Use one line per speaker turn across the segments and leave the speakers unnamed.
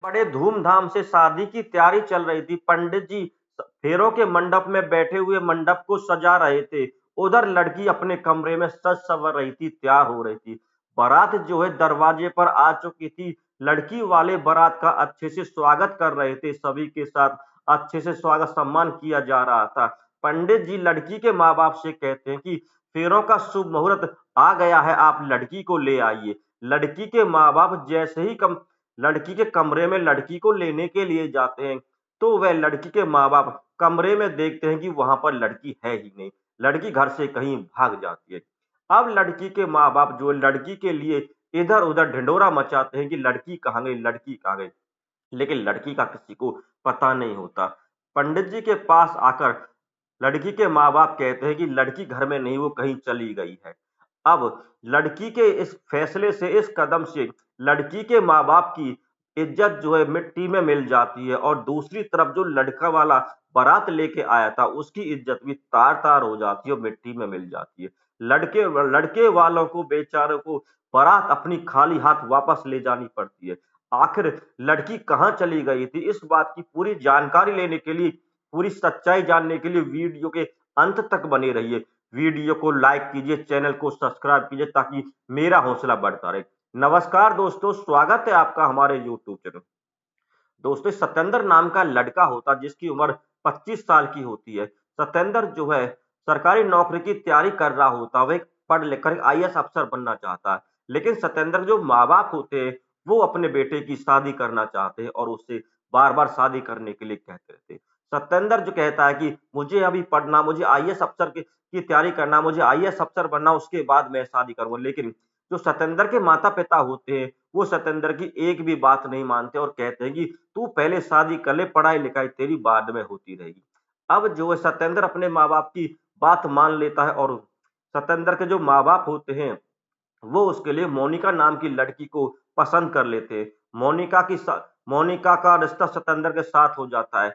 बड़े धूमधाम से शादी की तैयारी चल रही थी। पंडित जी फेरों के मंडप में बैठे हुए मंडप को सजा रहे थे। उधर लड़की अपने कमरे में सज संवर रही थी, तैयार हो रही थी। बारात जो है दरवाजे पर आ चुकी थी। लड़की वाले बारात का अच्छे से स्वागत कर रहे थे, सभी के साथ अच्छे से स्वागत सम्मान किया जा रहा था। पंडित जी लड़की के माँ बाप से कहते हैं कि फेरों का शुभ मुहूर्त आ गया है, आप लड़की को ले आइए। लड़की के माँ बाप जैसे ही लड़की के कमरे में लड़की को लेने के लिए जाते हैं, तो वह लड़की के माँ बाप कमरे में देखते हैं कि वहां पर लड़की है ही नहीं। लड़की घर से कहीं भाग जाती है। अब लड़की के माँ बाप जो लड़की के लिए इधर उधर ढिंडोरा मचाते हैं कि लड़की कहाँ गई, लड़की कहाँ गई। लेकिन लड़की का किसी को पता नहीं होता। पंडित जी के पास आकर लड़की के माँ बाप कहते हैं कि लड़की घर में नहीं, वो कहीं चली गई है। अब लड़की के इस फैसले से, इस कदम से लड़की के माँ बाप की इज्जत जो है मिट्टी में मिल जाती है, और दूसरी तरफ जो लड़का वाला बारात लेके आया था उसकी इज्जत भी तार तार हो जाती है और मिट्टी में मिल जाती है। लड़के लड़के वालों को बेचारों को बारात अपनी खाली हाथ वापस ले जानी पड़ती है। आखिर लड़की कहाँ चली गई थी, इस बात की पूरी जानकारी लेने के लिए, पूरी सच्चाई जानने के लिए वीडियो के अंत तक बने रहिए। वीडियो को लाइक कीजिए, चैनल को सब्सक्राइब कीजिए ताकि मेरा हौसला बढ़ता रहे। नमस्कार दोस्तों, स्वागत है आपका हमारे यूट्यूब चैनल। दोस्तों, सत्येंद्र नाम का लड़का होता जिसकी उम्र 25 साल की होती है। सत्येंद्र जो है सरकारी नौकरी की तैयारी कर रहा होता, वह पढ़ लिख कर आईएएस अफसर बनना चाहता है। लेकिन सत्येंद्र जो माँ बाप होते हैं वो अपने बेटे की शादी करना चाहते हैं और उससे बार बार शादी करने के लिए कहते रहते हैं। सत्येंद्र जो कहता है कि मुझे अभी पढ़ना, मुझे आईएएस अफसर की तैयारी करना, मुझे आईएएस अफसर बनना, उसके बाद मैं शादी करूंगा। लेकिन जो सत्येंद्र के माता पिता होते हैं वो सत्येंद्र की एक भी बात नहीं मानते और कहते हैं कि तू पहले शादी कर ले, पढ़ाई लिखाई तेरी बाद में होती रहेगी। अब जो है सत्येंद्र अपने माँ बाप की बात मान लेता है, और सत्येंद्र के जो माँ बाप होते हैं वो उसके लिए मोनिका नाम की लड़की को पसंद कर लेते हैं। मोनिका का रिश्ता सत्येंद्र के साथ हो जाता है।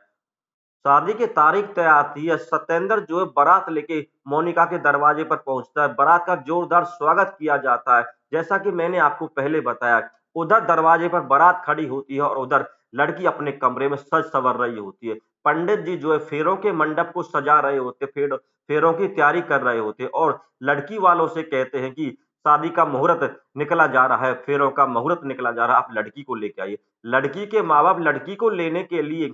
शादी की तारीख तय आती है। सत्येंद्र जो है बारात लेके मोनिका के दरवाजे पर पहुंचता है। बारात का जोरदार स्वागत किया जाता है। जैसा कि मैंने आपको पहले बताया, उधर दरवाजे पर बारात खड़ी होती है और उधर लड़की अपने कमरे में सज संवर रही होती है। पंडित जी जो है फेरों के मंडप को सजा रहे होते, फेरों की तैयारी कर रहे होते और लड़की वालों से कहते हैं कि शादी का मुहूर्त निकला जा रहा है, फेरों का मुहूर्त निकला जा रहा है, आप लड़की को लेके आइए। लड़की के माँ बाप लड़की को लेने के लिए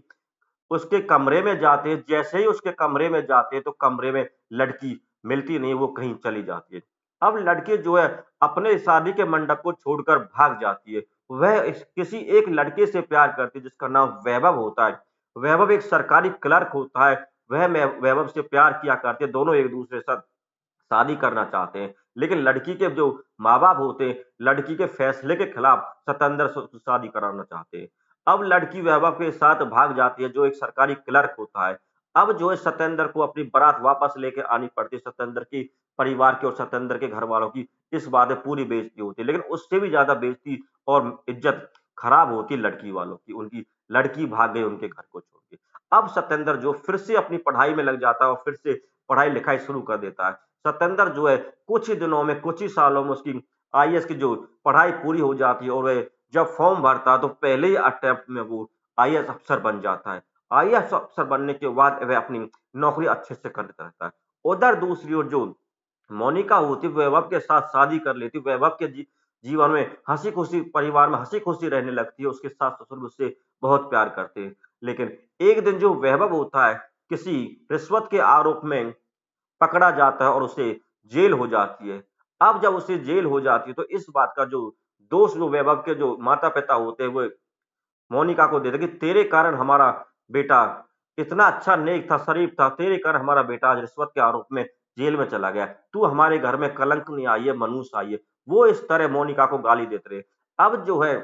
उसके कमरे में जाते हैं। जैसे ही उसके कमरे में जाते हैं तो कमरे में लड़की मिलती नहीं, वो कहीं चली जाती है। अब लड़की जो है अपने शादी के मंडप को छोड़कर भाग जाती है। वह किसी एक लड़के से प्यार करती है जिसका नाम वैभव होता है। वैभव एक सरकारी क्लर्क होता है। वह वैभव से प्यार किया करते हैं, दोनों एक दूसरे से शादी करना चाहते हैं। लेकिन लड़की के जो माँ बाप होते हैं लड़की के फैसले के खिलाफ सतेंद्र से शादी कराना चाहते हैं। अब लड़की वैभव के साथ भाग जाती है जो एक सरकारी क्लर्क होता है। अब जो है सतेंद्र को अपनी बारात वापस लेके आनी पड़ती है। सतेंद्र की परिवार की और सतेंद्र के घर वालों की इस बात में पूरी बेइज्जती होती है। लेकिन उससे भी ज्यादा बेइज्जती और इज्जत खराब होती है लड़की वालों की। उनकी लड़की भाग गई उनके घर को छोड़ के। अब सतेंद्र जो फिर से अपनी पढ़ाई में लग जाता है और फिर से पढ़ाई लिखाई शुरू कर देता है। सतेंद्र जो है कुछ ही दिनों में, कुछ ही सालों में उसकी आईएएस की जो पढ़ाई पूरी हो जाती है और वह जब फॉर्म भरता है तो पहले ही अटेम्प्ट में वो आईएएस अफसर बन जाता है। आईएएस अफसर बनने के बाद वह अपनी नौकरी अच्छे से कर लेता रहता है। उधर दूसरी ओर जो मोनिका होती है वैभव के साथ शादी कर लेती है। वैभव के जीवन में हंसी खुशी, परिवार में हंसी खुशी रहने लगती है। उसके सास ससुर भी उससे बहुत प्यार करते हैं। लेकिन एक दिन जो वैभव होता है किसी रिश्वत के आरोप में पकड़ा जाता है और उसे जेल हो जाती है। अब जब उसे जेल हो जाती है तो इस बात का जो दोष जो वैभव के जो माता पिता होते हैं वो मोनिका को देते कि तेरे कारण हमारा बेटा इतना अच्छा नेक था, शरीफ था, तेरे कारण हमारा बेटा आज रिश्वत के आरोप में जेल में चला गया। तू हमारे घर में कलंक नहीं आई है, मनुष्य आई है। वो इस तरह मोनिका को गाली देते रहे। अब जो है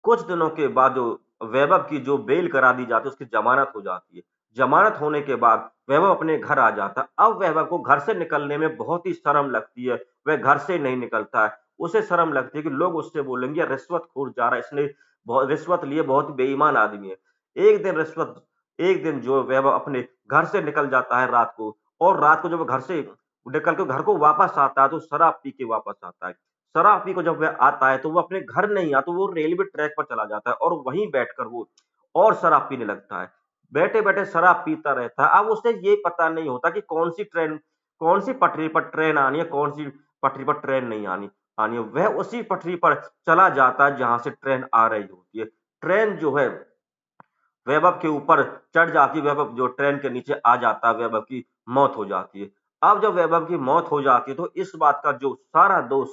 कुछ दिनों के बाद जो वैभव की जो बेल करा दी जाती है, उसकी जमानत हो जाती है। जमानत होने के बाद वैभव अपने घर आ जाता है। अब वैभव को घर से निकलने में बहुत ही शर्म लगती है। वह घर से नहीं निकलता है। उसे शर्म लगती है कि लोग उससे बोलेंगे रिश्वतखोर जा रहा है, इसने बहुत रिश्वत लिए, बहुत बेईमान आदमी है। एक दिन जो वैभव अपने घर से निकल जाता है रात को, और रात को जब वो घर से निकल के घर को वापस आता है तो शराब पी के वापस आता है। शराब पी को जब वह आता है तो वो अपने घर नहीं आता, वो रेलवे ट्रैक पर चला जाता है और वहीं बैठकर वो और शराब पीने लगता है। बैठे-बैठे शराब पीता रहता है। अब उसे ये पता नहीं होता कि कौन सी पटरी पर ट्रेन आनी है, कौन सी पटरी पर ट्रेन नहीं आनी आनी है। वह उसी पटरी पर चला जाता है जहाँ से ट्रेन आ रही होती है। ट्रेन जो है वैभव के ऊपर चढ़ जाती है, वैभव जो ट्रेन के नीचे आ जाता है, वैभव की मौत हो जाती है। अब जब वैभव की मौत हो जाती है तो इस बात का जो सारा दोष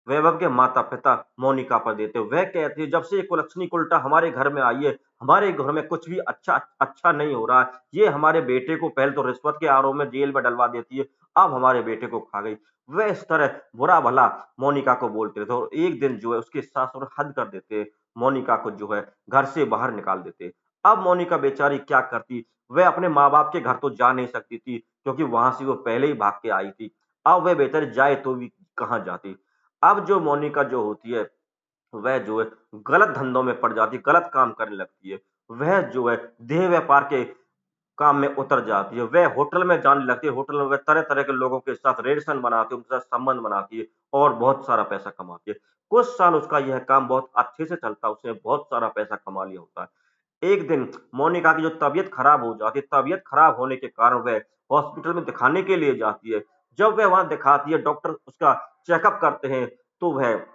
वैभव के माता-पिता मोनिका पर देते हैं। वह कहती है, जब से ये कुलच्छनी उल्टा हमारे घर में आई है, हमारे घर में कुछ भी अच्छा अच्छा नहीं हो रहा है। ये हमारे बेटे को पहले तो रिश्वत के आरोप में जेल में डलवा देती है, अब हमारे बेटे को खा गई। वह इस तरह बुरा-भला मोनिका को बोलते रहते हैं और एक दिन जो है उसके सास-ससुर हद कर देते हैं। मोनिका को जो है घर से बाहर निकाल देते हैं। अब मोनिका बेचारी क्या करती, वह अपने माँ-बाप के घर तो जा नहीं सकती थी, क्योंकि वहाँ से वो पहले ही भाग के आई थी। अब वह बेचारी जाए तो भी कहाँ जाती? अब जो मोनिका जो होती है, वह जो है गलत धंधों में पड़ जाती है, गलत काम करने लगती है। वह जो है देह व्यापार के काम में उतर जाती है। वह होटल में जाने लगती है, होटल में वह तरह-तरह के लोगों के साथ रिलेशन बनाती है, उनके साथ संबंध बनाती है और बहुत सारा पैसा कमाती है। कुछ साल उसका यह काम बहुत अच्छे से चलता है, उसने बहुत सारा पैसा कमा लिया होता है। एक दिन मोनिका की जो तबीयत खराब हो जाती है, तबीयत खराब होने के कारण वह हॉस्पिटल में दिखाने के लिए जाती है। जब वह वहाँ दिखाती है, डॉक्टर उसका चेकअप करते हैं, तो वह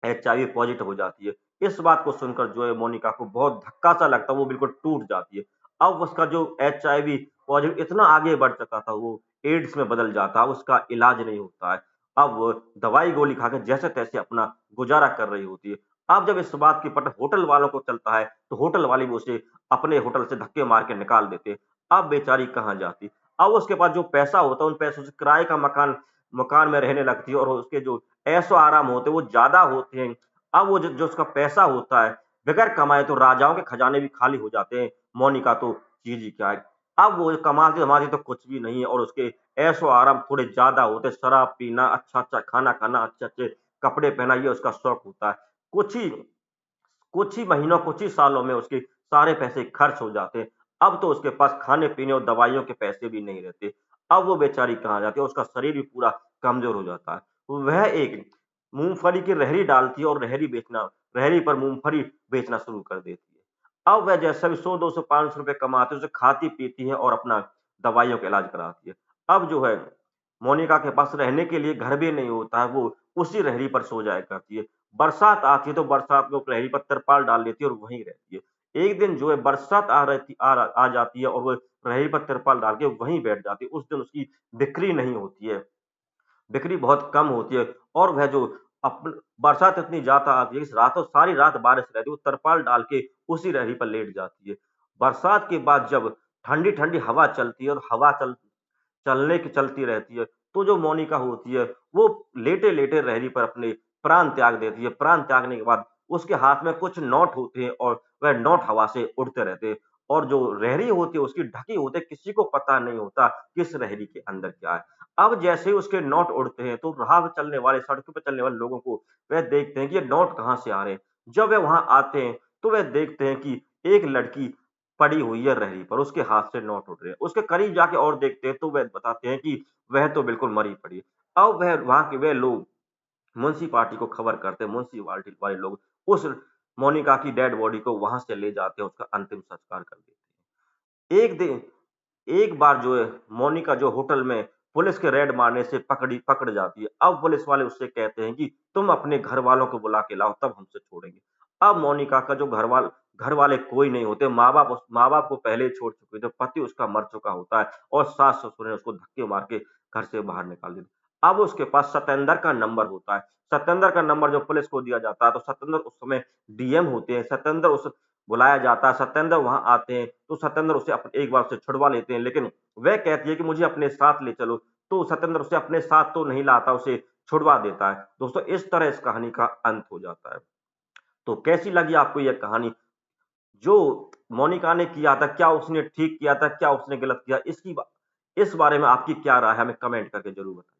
एचआईवी पॉजिटिव हो जाती है। इस बात को सुनकर जो है मोनिका को बहुत धक्का-सा लगता है, वो बिल्कुल टूट जाती है। अब उसका जो एचआईवी पॉजिटिव इतना आगे बढ़ चुका था, वो एड्स में बदल जाता है, उसका इलाज नहीं होता है। अब वो दवाई-गोली खा के जैसे-तैसे अपना गुज़ारा कर रही होती है। अब जब इस बात की पता होटल वालों को चलता है, तो होटल वाले भी उसे अपने होटल से धक्के मार के निकाल देते हैं। अब बेचारी कहाँ जाती? अब उसके पास जो पैसा होता है, उन पैसों से किराए का मकान मकान में रहने लगती है और उसके जो ऐशो-आराम होते हैं, वो ज़्यादा होते हैं। अब वो जो जो उसका पैसा होता है, बगैर कमाए तो राजाओं के खजाने भी खाली हो जाते हैं। मोनिका तो चीज़ ही क्या है। अब वो कमाती-धमाती तो कुछ भी नहीं है और उसके ऐशो-आराम थोड़े ज़्यादा होते हैं। शराब पीना, अच्छा-अच्छा खाना खाना, अच्छे-अच्छे कपड़े पहनना, ये उसका शौक होता है। कुछ ही कुछ ही महीनों, कुछ ही सालों में उसके सारे पैसे खर्च हो जाते हैं। अब तो उसके पास खाने-पीने और दवाइयों के पैसे भी नहीं रहते। अब वो बेचारी कहाँ जाती है, उसका शरीर भी पूरा कमज़ोर हो जाता है। वह एक मूँगफली की रेहड़ी डालती है और रेहड़ी पर मूँगफली बेचना शुरू कर देती है। अब वह जैसा भी 100, 200, ₹500 कमाती है, उसे खाती-पीती है और अपना दवाइयों का इलाज कराती है। अब जो है, मोनिका के पास रहने के लिए घर भी नहीं होता है, वो उसी रेहड़ी पर सो जाया करती है। बरसात आती है तो बरसात में वो रेहड़ी पर तिरपाल डाल देती है और वहीं रहती है। एक दिन जो है बरसात आ रही थी आ जाती है और वो रेहड़ी पर तिरपाल डाल के वहीं बैठ जाती है। उस दिन उसकी बिक्री नहीं होती है, बिक्री बहुत कम होती है और वह जो अप बरसात इतनी ज़्यादा आती है कि रातों सारी रात बारिश रहती है, वो तिरपाल डाल के उसी रेहड़ी पर लेट जाती है। बरसात के बाद जब ठंडी-ठंडी हवा चलती है और हवा चलने की चलती रहती है, तो जो मोनिका होती है, वो लेटे-लेटे रेहड़ी पर अपने प्राण त्याग देती है। प्राण त्यागने के बाद उसके हाथ में कुछ नोट होते हैं और वह नोट हवा से उड़ते रहते हैं और जो रेहड़ी होती है उसकी ढकी होती है, किसी को पता नहीं होता किस रेहड़ी के अंदर क्या है। अब जैसे ही उसके नोट उड़ते हैं, तो राह पे चलने वाले, सड़कों पे चलने वाले लोगों को वह देखते हैं कि ये नोट कहाँ से आ रहे हैं। जब वह वहाँ आते हैं, तो वह देखते हैं कि एक लड़की पड़ी हुई है रेहड़ी पर, उसके हाथ से नोट उड़ रहे हैं। उसके करीब जाके और देखते हैं तो वह बताते हैं कि वह तो बिल्कुल मरी पड़ी है। अब वह वहाँ के वे लोग म्युनिसिपैलिटी को खबर करते हैं, म्युनिसिपैलिटी वाले लोग उस मोनिका की डेड बॉडी को वहाँ से ले जाते हैं, उसका अंतिम संस्कार कर देते हैं। एक बार जो है मोनिका जो होटल में पुलिस के रेड मारने से पकड़ जाती है। अब पुलिस वाले उससे कहते हैं कि तुम अपने घर वालों को बुला के लाओ तब हमसे छोड़ेंगे। अब मोनिका का जो घर वाले कोई नहीं होते, माँ-बाप को पहले ही छोड़ चुके थे, पति उसका मर चुका होता है और सास-ससुर ने उसको धक्के मार के घर से बाहर निकाल दिया। अब उसके पास सतेंद्र का नंबर होता है। सतेंद्र का नंबर जो पुलिस को दिया जाता है, तो सतेंद्र उस समय डीएम होते हैं। सतेंद्र उस बुलाया जाता है, सत्येंद्र वहाँ आते हैं, तो सत्येंद्र उसे एक बार उसे छुड़वा लेते हैं, लेकिन वह कहती है कि मुझे अपने साथ ले चलो, तो सत्येंद्र उसे अपने साथ तो नहीं लाता, उसे छुड़वा देता है। दोस्तों इस तरह इस कहानी का अंत हो जाता है। तो कैसी लगी आपको यह कहानी? जो मोनिका ने किया था, क्या उसने ठीक किया था, क्या उसने गलत किया? इस बारे में आपकी क्या राय है? हमें कमेंट करके ज़रूर बताइए।